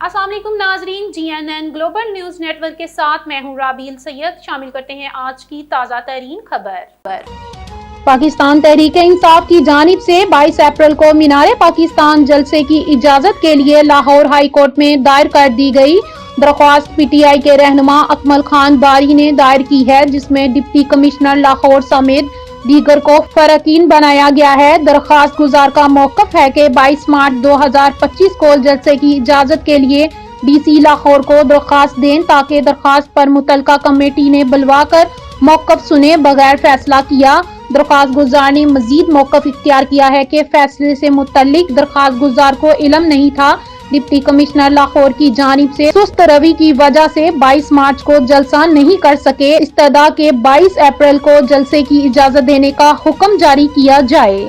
अस्सलाम वालेकुम नाजरीन, GNN ग्लोबल न्यूज नेटवर्क के साथ मैं हूं राबील सैयद। शामिल करते हैं आज की ताज़ा तरीन खबर। पाकिस्तान तहरीक इंसाफ की जानिब से 22 अप्रैल को मीनार पाकिस्तान जलसे की इजाजत के लिए लाहौर हाई कोर्ट में दायर कर दी गई दरख्वास्त PTI के रहनुमा अकमल खान बारी ने दायर की है, जिसमें डिप्टी कमिश्नर लाहौर समेत दीगर को फरकीन बनाया गया है। दरख्वास्त गुजार का मौक़िफ़ है कि 22 मार्च 2025 को जलसे की इजाजत के लिए DC लाहौर को दरख्वास्त दें, ताकि दरख्वास्त पर मुतलका कमेटी ने बुलवा कर मौक़िफ़ सुने बगैर फैसला किया। दरख्वास्त गुजार ने मजीद मौक़िफ़ इख्तियार किया है कि फैसले से मुतल्लिक दरख्वास्त गुजार को इल्म नहीं था। डिप्टी कमिश्नर लाहौर की जानिब से सुस्त रवि की वजह से 22 मार्च को जलसा नहीं कर सके। इस्तदा के 22 अप्रैल को जलसे की इजाजत देने का हुक्म जारी किया जाए।